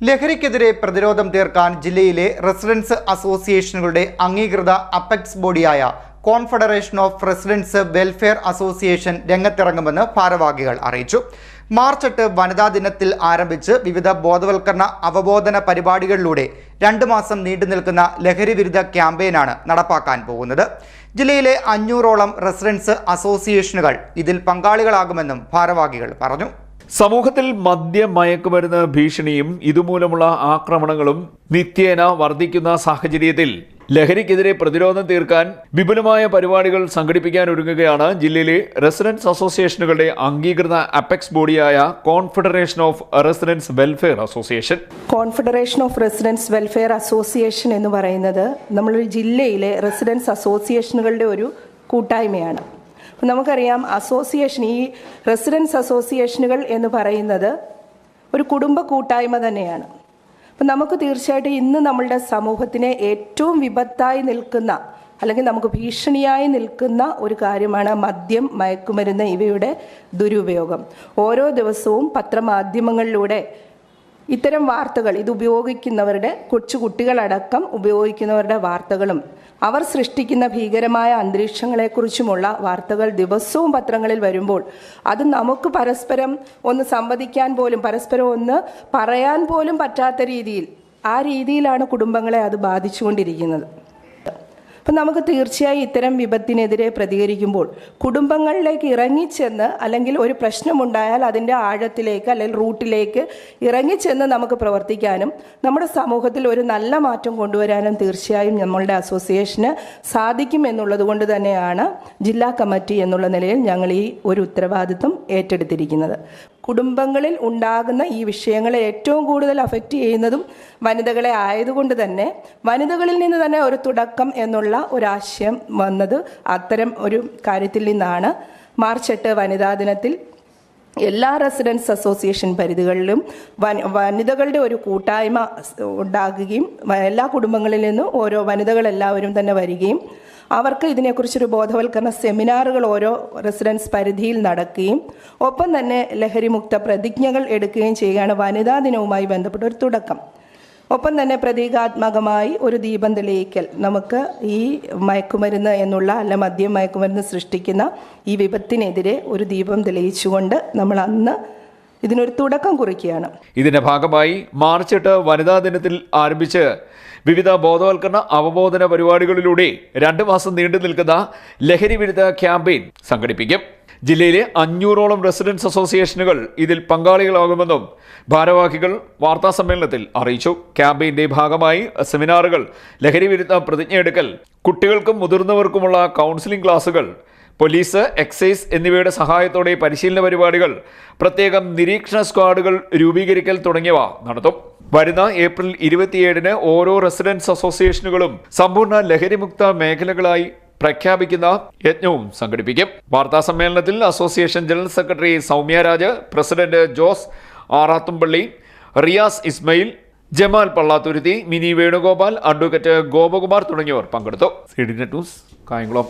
ലഹരിക്കെതിരെ പ്രതിരോധം തീർക്കാൻ ജില്ലയിലെ റെസിഡൻസ് അസോസിയേഷനുകളുടെ അംഗീകൃത അപ്പെക്സ് ബോഡിയായ confederation of residents welfare association രംഗത്തിറങ്ങുമെന്ന് ഭാരവാഹികൾ അറിയിച്ചു. മാർച്ച് 8 വനിതാ ദിനത്തിൽ ആരംഭിച്ച് വിവിധ ബോധവൽക്കരണ അവബോധന പരിപാടികളിലൂടെ 2 മാസം നീണ്ടുനിൽക്കുന്ന ലഹരി വിരുദ്ധ ക്യാമ്പയിനാണ് നടപ്പാക്കാൻ പോകുന്നത്. ജില്ലയിലെ 500ഓളം റെസിഡൻസ് അസോസിയേഷനുകൾ ഇതിൽ പങ്കാളികളാകുമെന്നും ഭാരവാഹികൾ പറഞ്ഞു. സമൂഹത്തിൽ മയക്കുമരുന്ന് ഭീഷണിയും ഇതുമൂലമുള്ള ആക്രമണങ്ങളും നിത്യേന വർദ്ധിക്കുന്ന സാഹചര്യത്തിൽ ലഹരിക്കെതിരെ പ്രതിരോധം തീർക്കാൻ വിപുലമായ പരിപാടികൾ സംഘടിപ്പിക്കാൻ ഒരുങ്ങുകയാണ് ജില്ലയിലെ റെസിഡൻസ് അസോസിയേഷനുകളുടെ അംഗീകൃത അപ്പെക്സ് ബോഡിയായ confederation of residents welfare association. Confederation of residents welfare association എന്ന് പറയുന്നത് നമ്മുടെ ജില്ലയിലെ റെസിഡൻസ് അസോസിയേഷനുകളുടെ ഒരു കൂട്ടായ്മയാണ്. നമുക്കറിയാം, അസോസിയേഷൻ, ഈ റെസിഡൻസ് അസോസിയേഷനുകൾ എന്ന് പറയുന്നത് ഒരു കുടുംബ കൂട്ടായ്മ തന്നെയാണ്. അപ്പം നമുക്ക് തീർച്ചയായിട്ടും ഇന്ന് നമ്മളുടെ സമൂഹത്തിനെ ഏറ്റവും വിപത്തായി നിൽക്കുന്ന, അല്ലെങ്കിൽ നമുക്ക് ഭീഷണിയായി നിൽക്കുന്ന ഒരു കാര്യമാണ് മദ്യം, മയക്കുമരുന്ന് ഇവയുടെ ദുരുപയോഗം. ഓരോ ദിവസവും പത്രമാധ്യമങ്ങളിലൂടെ ഇത്തരം വാർത്തകൾ, ഇത് ഉപയോഗിക്കുന്നവരുടെ, കൊച്ചുകുട്ടികളടക്കം ഉപയോഗിക്കുന്നവരുടെ വാർത്തകളും അവർ സൃഷ്ടിക്കുന്ന ഭീകരമായ അന്തരീക്ഷങ്ങളെക്കുറിച്ചുമുള്ള വാർത്തകൾ ദിവസവും പത്രങ്ങളിൽ വരുമ്പോൾ അത് നമുക്ക് പരസ്പരം ഒന്ന് സംവദിക്കാൻ പോലും, പരസ്പരം ഒന്ന് പറയാൻ പോലും പറ്റാത്ത രീതിയിൽ, ആ രീതിയിലാണ് കുടുംബങ്ങളെ അത് ബാധിച്ചുകൊണ്ടിരിക്കുന്നത്. അപ്പം നമുക്ക് തീർച്ചയായും ഇത്തരം വിപത്തിനെതിരെ പ്രതികരിക്കുമ്പോൾ കുടുംബങ്ങളിലേക്ക് ഇറങ്ങിച്ചെന്ന്, അല്ലെങ്കിൽ ഒരു പ്രശ്നമുണ്ടായാൽ അതിൻ്റെ ആഴത്തിലേക്ക് അല്ലെങ്കിൽ റൂട്ടിലേക്ക് ഇറങ്ങിച്ചെന്ന് നമുക്ക് പ്രവർത്തിക്കാനും നമ്മുടെ സമൂഹത്തിൽ ഒരു നല്ല മാറ്റം കൊണ്ടുവരാനും തീർച്ചയായും നമ്മളുടെ അസോസിയേഷന് സാധിക്കും എന്നുള്ളത് കൊണ്ട് തന്നെയാണ് ജില്ലാ കമ്മിറ്റി എന്നുള്ള നിലയിൽ ഞങ്ങൾ ഈ ഒരു ഉത്തരവാദിത്വം ഏറ്റെടുത്തിരിക്കുന്നത്. കുടുംബങ്ങളിൽ ഉണ്ടാകുന്ന ഈ വിഷയങ്ങളെ ഏറ്റവും കൂടുതൽ അഫക്റ്റ് ചെയ്യുന്നതും വനിതകളെ ആയതുകൊണ്ട് തന്നെ വനിതകളിൽ നിന്ന് തന്നെ ഒരു തുടക്കം എന്നുള്ള ഒരാശയം വന്നത് അത്തരം ഒരു കാര്യത്തിൽ നിന്നാണ്. മാർച്ച് 8 വനിതാ ദിനത്തിൽ എല്ലാ റെസിഡൻസ് അസോസിയേഷൻ പരിധികളിലും വനിതകളുടെ ഒരു കൂട്ടായ്മ ഉണ്ടാകുകയും എല്ലാ കുടുംബങ്ങളിൽ നിന്നും ഓരോ വനിതകളെല്ലാവരും തന്നെ വരികയും അവർക്ക് ഇതിനെക്കുറിച്ചൊരു ബോധവൽക്കരണ സെമിനാറുകൾ ഓരോ റെസിഡൻസ് പരിധിയിൽ നടക്കുകയും ഒപ്പം തന്നെ ലഹരിമുക്ത പ്രതിജ്ഞകൾ എടുക്കുകയും ചെയ്യുകയാണ് വനിതാ ദിനവുമായി ബന്ധപ്പെട്ട ഒരു തുടക്കം. ഒപ്പം തന്നെ പ്രതീകാത്മകമായി ഒരു ദീപം തെളിയിക്കൽ, നമുക്ക് ഈ മയക്കുമരുന്ന് എന്നുള്ള, അല്ല മദ്യം മയക്കുമരുന്ന് സൃഷ്ടിക്കുന്ന ഈ വിപത്തിനെതിരെ ഒരു ദീപം തെളിയിച്ചുകൊണ്ട് നമ്മൾ അന്ന് ഇതിനൊരു തുടക്കം കുറിക്കുകയാണ്. ഇതിന്റെ ഭാഗമായി മാർച്ച് 8 വനിതാ ദിനത്തിൽ ആരംഭിച്ച് വിവിധ ബോധവൽക്കരണ അവബോധന പരിപാടികളിലൂടെ 2 മാസം നീണ്ടു നിൽക്കുന്ന ലഹരി വിരുദ്ധ ക്യാമ്പയിൻ സംഘടിപ്പിക്കും. ജില്ലയിലെ 500ഓളം റെസിഡൻസ് അസോസിയേഷനുകൾ ഇതിൽ പങ്കാളികളാകുമെന്നും ഭാരവാഹികൾ വാർത്താസമ്മേളനത്തിൽ അറിയിച്ചു. ക്യാമ്പയിന്റെ ഭാഗമായി സെമിനാറുകൾ, ലഹരി വിരുദ്ധ പ്രതിജ്ഞയെടുക്കൽ, കുട്ടികൾക്കും മുതിർന്നവർക്കുമുള്ള കൗൺസിലിംഗ് ക്ലാസുകൾ, പോലീസ്, എക്സൈസ് എന്നിവയുടെ സഹായത്തോടെ പരിശീലന പരിപാടികൾ, പ്രത്യേകം നിരീക്ഷണ സ്ക്വാഡുകൾ രൂപീകരിക്കൽ തുടങ്ങിയവ നടത്തും. വരുന്ന ഏപ്രിൽ 27 ഓരോ റെസിഡൻസ് അസോസിയേഷനുകളും സമ്പൂർണ്ണ ലഹരിമുക്ത മേഖലകളായി പ്രഖ്യാപിക്കുന്ന യജ്ഞവും സംഘടിപ്പിക്കും. വാർത്താ സമ്മേളനത്തിൽ association general secretary Soumya Raj, president Jose Arathumpally, Riyas Ismail, Jamal Pallathuruthy, mini Venugopal, advocate Gopakumar തുടങ്ങിയവർ പങ്കെടുത്തു. CDNet news, Kayamkulam.